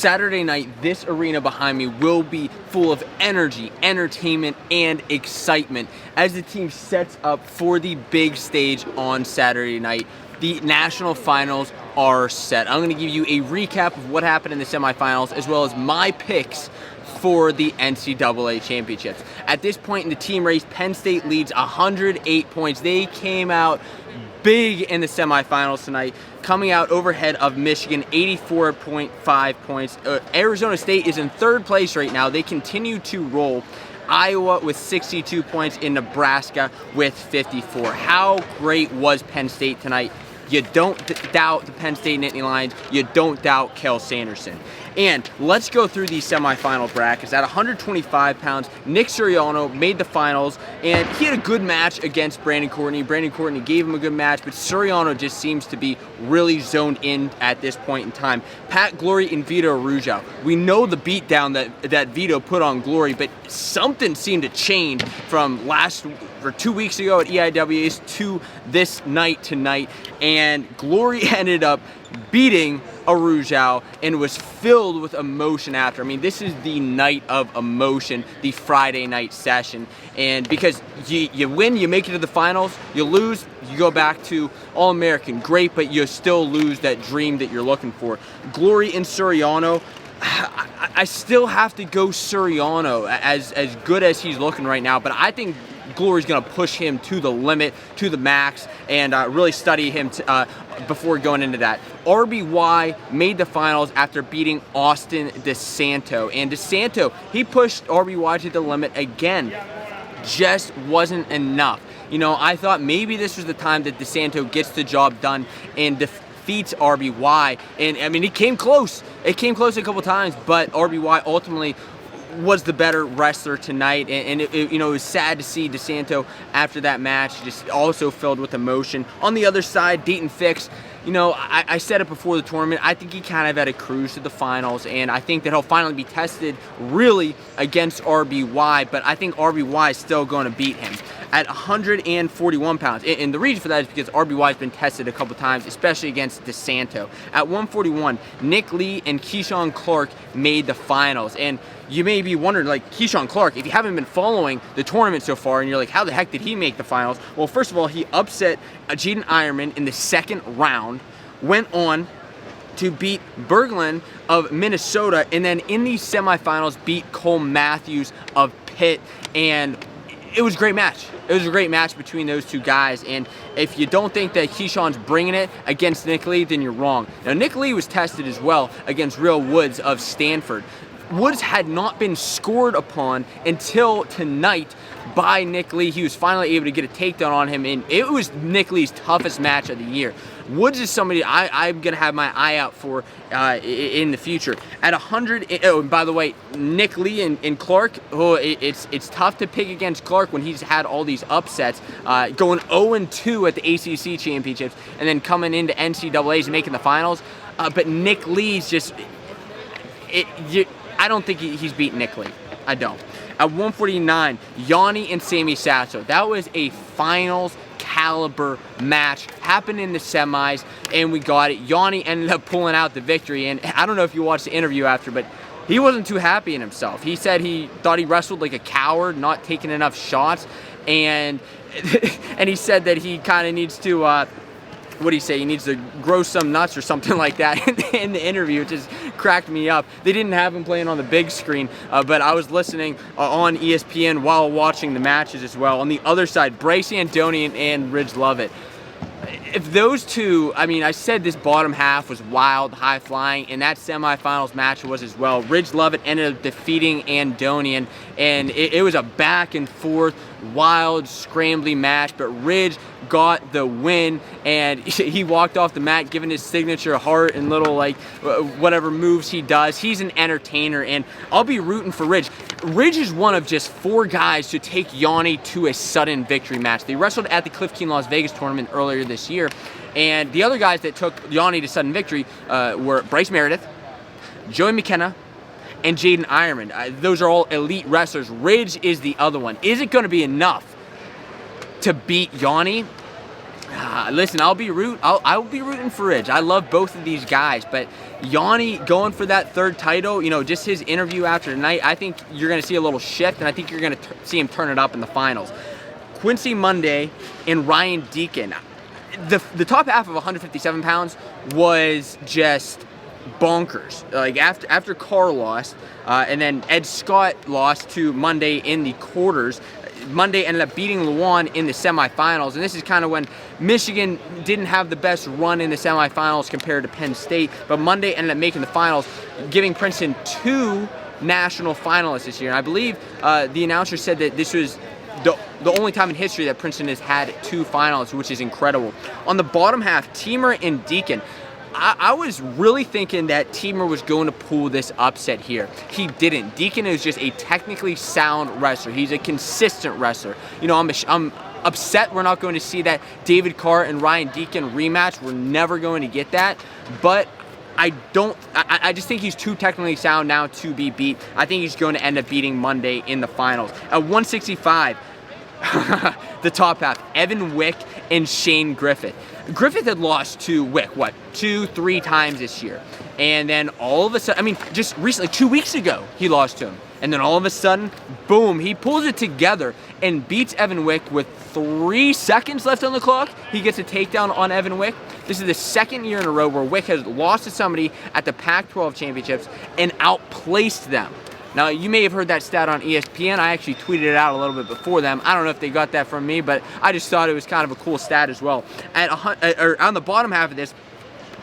Saturday night, this arena behind me will be full of energy, entertainment, and excitement as the team sets up for the big stage on Saturday night. The national finals are set. I'm going to give you a recap of what happened in the semifinals as well as my picks for the NCAA Championships. At this point in the team race, Penn State leads 108 points. They came out big in the semifinals tonight, coming out overhead of Michigan, 84.5 points. Arizona State is in third place right now. They continue to roll. Iowa with 62 points, in Nebraska with 54. How great was Penn State tonight? You don't doubt the Penn State Nittany Lions. You don't doubt Kel Sanderson. And let's go through these semifinal brackets. At 125 pounds, Nick Suriano made the finals, and he had a good match against Brandon Courtney. Brandon Courtney gave him a good match, but Suriano just seems to be really zoned in at this point in time. Pat Glory and Vito Araujo. We know the beatdown that Vito put on Glory, but something seemed to change from 2 weeks ago at EIWAs to this night tonight, and Glory ended up beating Araujo and was filled with emotion after. I mean, this is the night of emotion, the Friday night session. And because you win, you make it to the finals. You lose, you go back to All-American. Great, but you still lose that dream that you're looking for. Glory and Suriano, I still have to go Suriano as good as he's looking right now, but I think Glory's going to push him to the limit, to the max, and really study him before going into that. RBY made the finals after beating Austin DeSanto. And DeSanto, he pushed RBY to the limit again. Just wasn't enough. You know, I thought maybe this was the time that DeSanto gets the job done and defeats RBY. And, I mean, it came close. It came close a couple times, but RBY ultimately was the better wrestler tonight, and it was sad to see DeSanto after that match just also filled with emotion. On the other side, Dayton Fix, you know, I said it before the tournament, I think he kind of had a cruise to the finals, and I think that he'll finally be tested really against RBY, but I think RBY is still going to beat him at 141 pounds. And the reason for that is because RBY has been tested a couple times, especially against DeSanto. At 141, Nick Lee and Keyshawn Clark made the finals. And you may be wondering, like, Keyshawn Clark, if you haven't been following the tournament so far and you're like, how the heck did he make the finals? Well, first of all, he upset Jaden Ironman in the second round, went on to beat Berglund of Minnesota, and then in these semifinals beat Cole Matthews of Pitt. And it was a great match. It was a great match between those two guys, and if you don't think that Keyshawn's bringing it against Nick Lee, then you're wrong. Now, Nick Lee was tested as well against Real Woods of Stanford. Woods had not been scored upon until tonight by Nick Lee. He was finally able to get a takedown on him, and it was Nick Lee's toughest match of the year. Woods is somebody I'm going to have my eye out for in the future. At 100, oh, and by the way, Nick Lee and Clark, it's tough to pick against Clark when he's had all these upsets, going 0-2 at the ACC Championships, and then coming into NCAAs and making the finals. But Nick Lee's just, I don't think he's beaten Nick Lee. I don't. At 149, Yanni and Sammy Sasso. That was a finals caliber match. Happened in the semis, and we got it. Yanni ended up pulling out the victory, and I don't know if you watched the interview after, but he wasn't too happy in himself. He said he thought he wrestled like a coward, not taking enough shots, and he said that he kind of needs to, what do you say, he needs to grow some nuts or something like that in the interview. It just cracked me up. They didn't have him playing on the big screen, but I was listening on ESPN while watching the matches as well. On the other side, Bryce Antonian and Ridge Lovett. If those two, I mean, I said this bottom half was wild, high-flying, and that semifinals match was as well. Ridge Lovett ended up defeating Antonian, and it was a back-and-forth, wild, scrambly match, but Ridge got the win, and he walked off the mat giving his signature heart and little, like, whatever moves he does. He's an entertainer, and I'll be rooting for Ridge. Ridge is one of just 4 guys to take Yanni to a sudden victory match. They wrestled at the Cliff Keen Las Vegas tournament earlier this year, and the other guys that took Yanni to sudden victory were Bryce Meredith, Joey McKenna, and Jaden Ironman. Those are all elite wrestlers. Ridge is the other one. Is it going to be enough to beat Yanni? Listen, I'll be rooting for Ridge. I love both of these guys, but Yanni going for that third title, just his interview after tonight, I think you're going to see a little shift, and I think you're going to see him turn it up in the finals. Quincy Monday and Ryan Deacon. The top half of 157 pounds was just bonkers. Like after Carr lost, and then Ed Scott lost to Monday in the quarters. Monday ended up beating Luan in the semifinals, and this is kind of when Michigan didn't have the best run in the semifinals compared to Penn State, but Monday ended up making the finals, giving Princeton 2 national finalists this year. And I believe the announcer said that this was the only time in history that Princeton has had 2 finalists, which is incredible. On the bottom half, Teamer and Deacon. I was really thinking that Teamer was going to pull this upset here. He didn't. Deacon is just a technically sound wrestler. He's a consistent wrestler. I'm upset we're not going to see that David Carr and Ryan Deacon rematch. We're never going to get that. But I just think he's too technically sound now to be beat. I think he's going to end up beating Monday in the finals. At 165, the top half, Evan Wick and Shane Griffith. Griffith had lost to Wick, 2-3 times this year. And then all of a sudden, just recently, 2 weeks ago, he lost to him. And then all of a sudden, boom, he pulls it together and beats Evan Wick with 3 seconds left on the clock. He gets a takedown on Evan Wick. This is the second year in a row where Wick has lost to somebody at the Pac-12 championships and outplaced them. Now, you may have heard that stat on ESPN. I actually tweeted it out a little bit before them. I don't know if they got that from me, but I just thought it was kind of a cool stat as well. On the bottom half of this,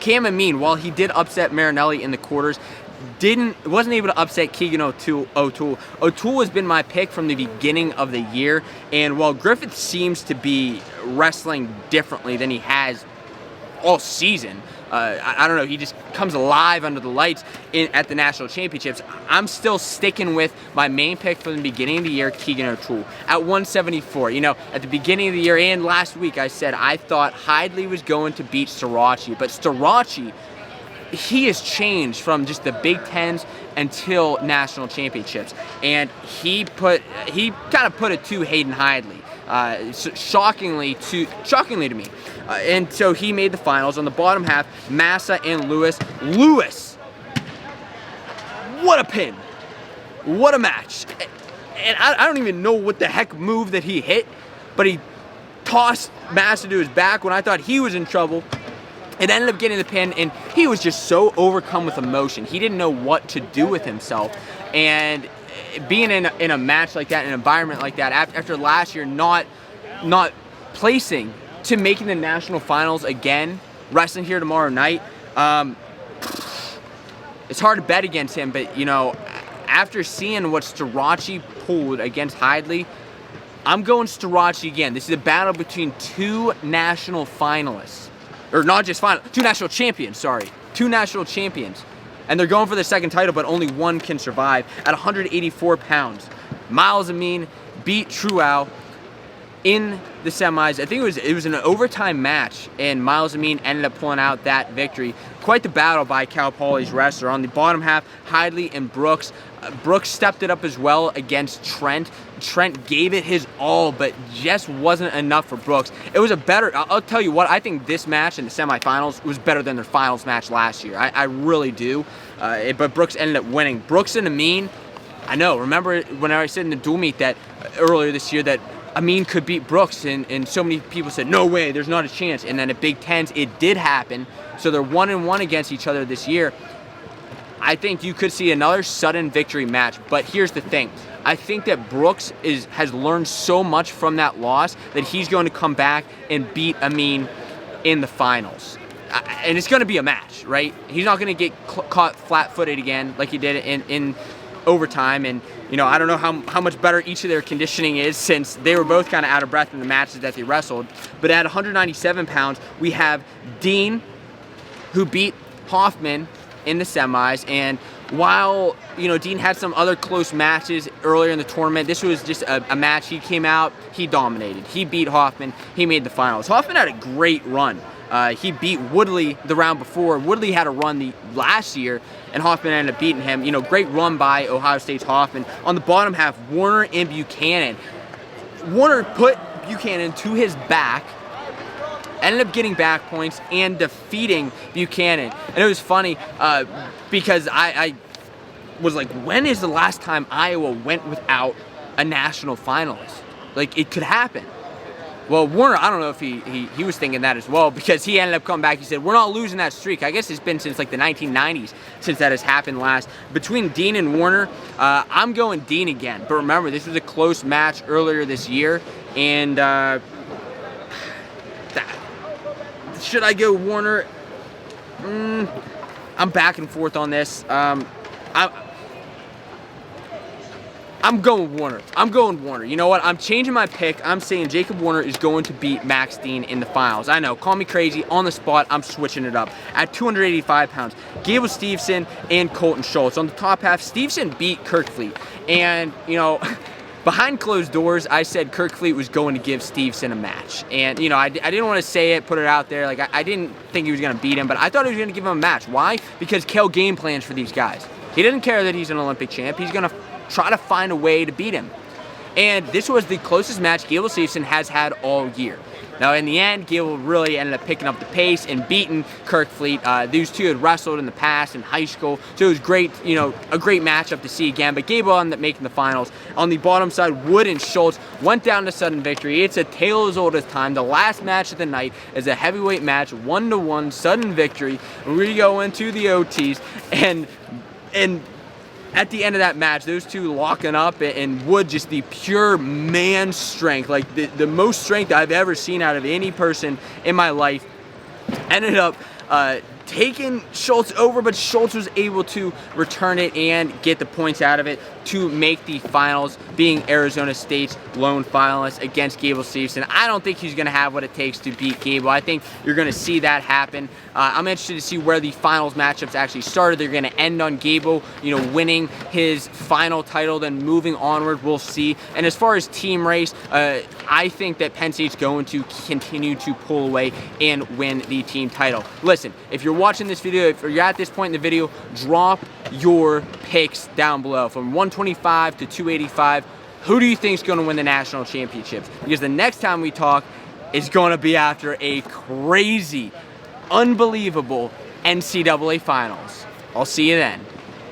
Cam Amin, while he did upset Marinelli in the quarters, wasn't able to upset Keegan O'Toole. O'Toole has been my pick from the beginning of the year, and while Griffith seems to be wrestling differently than he has all season, I don't know, he just comes alive under the lights at the national championships. I'm still sticking with my main pick from the beginning of the year, Keegan O'Toole. At 174, at the beginning of the year and last week, I said I thought Hidley was going to beat Starachi, but Starachi, he has changed from just the Big Tens until national championships, and he kind of put it to Hayden Hidley. Shockingly to me. And so he made the finals. On the bottom half, Massa and Lewis. Lewis! What a pin. What a match. And I don't even know what the heck move that he hit, but he tossed Massa to his back when I thought he was in trouble. It ended up getting the pin, and he was just so overcome with emotion. He didn't know what to do with himself. And being in a match like that, an environment like that, after last year not placing to making the national finals again, wrestling here tomorrow night, it's hard to bet against him. But after seeing what Starachi pulled against Hidley, I'm going Starachi again. This is a battle between 2 national finalists, or not just final, 2 national champions. Sorry, 2 national champions. And they're going for the second title, but only one can survive. At 184 pounds, Miles Amin beat Truau in the semis. I think it was an overtime match, and Miles Amin ended up pulling out that victory. Quite the battle by Cal Poly's wrestler. On the bottom half, Hidley and Brooks. Brooks stepped it up as well against Trent. Trent gave it his all, but just wasn't enough for Brooks. It was I'll tell you what, I think this match in the semifinals was better than their finals match last year. I really do. But Brooks ended up winning. Brooks and Amin, I know, remember when I said in the dual meet that earlier this year that Amin could beat Brooks, and so many people said, no way, there's not a chance. And then at Big Tens, it did happen. So they're 1-1 against each other this year. I think you could see another sudden victory match, but here's the thing. I think that Brooks has learned so much from that loss that he's going to come back and beat Amin in the finals. And it's going to be a match, right? He's not going to get caught flat-footed again like he did in overtime. And, I don't know how much better each of their conditioning is since they were both kind of out of breath in the matches that they wrestled. But at 197 pounds, we have Dean, who beat Hoffman in the semis. And while Dean had some other close matches earlier in the tournament, this was just a match. He came out, he dominated, he beat Hoffman, he made the finals. Hoffman had a great run. He beat Woodley the round before. Woodley had a run the last year, and Hoffman ended up beating him. Great run by Ohio State's Hoffman. On the bottom half, Warner and Buchanan. Warner put Buchanan to his back ended up getting back points and defeating Buchanan. And it was funny because I was like, when is the last time Iowa went without a national finalist? Like, it could happen. Well, Warner, I don't know if he was thinking that as well, because he ended up coming back. He said, we're not losing that streak. I guess it's been since like the 1990s since that has happened last. Between Dean and Warner, I'm going Dean again. But remember, this was a close match earlier this year. And should I go Warner? I'm back and forth on this. I'm going Warner. I'm going Warner. You know what? I'm changing my pick. I'm saying Jacob Warner is going to beat Max Dean in the finals. I know, call me crazy. On the spot, I'm switching it up. At 285 pounds, Gable Steveson and Colton Schultz. On the top half, Steveson beat Kirkfleet. And, you know, behind closed doors, I said Kirkfleet was going to give Steveson a match. And, you know, I didn't want to say it, put it out there. Like, I didn't think he was going to beat him, but I thought he was going to give him a match. Why? Because Kel game plans for these guys. He doesn't care that he's an Olympic champ. He's going to try to find a way to beat him. And this was the closest match Gable Steveson has had all year. Now, in the end, Gable really ended up picking up the pace and beating Kirkfleet. These two had wrestled in the past in high school, so it was great, you know, a great matchup to see again. But Gable ended up making the finals. On the bottom side, Wood and Schultz went down to sudden victory. It's a tale as old as time. The last match of the night is a heavyweight match, 1-1, sudden victory. We go into the OTs, and at the end of that match, those two locking up, and Wood just the pure man strength, like the most strength I've ever seen out of any person in my life, ended up taking Schultz over, but Schultz was able to return it and get the points out of it to make the finals, being Arizona State's lone finalist against Gable Steveson. I don't think he's going to have what it takes to beat Gable. I think you're going to see that happen. I'm interested to see where the finals matchups actually started. They're going to end on Gable, you know, winning his final title, then moving onward. We'll see. And as far as team race, I think that Penn State's going to continue to pull away and win the team title. Listen, if you're watching this video, if you're at this point in the video, drop your picks down below from 125 to 285. Who do you think is going to win the national championships? Because the next time we talk is going to be after a crazy, unbelievable NCAA finals. I'll see you then.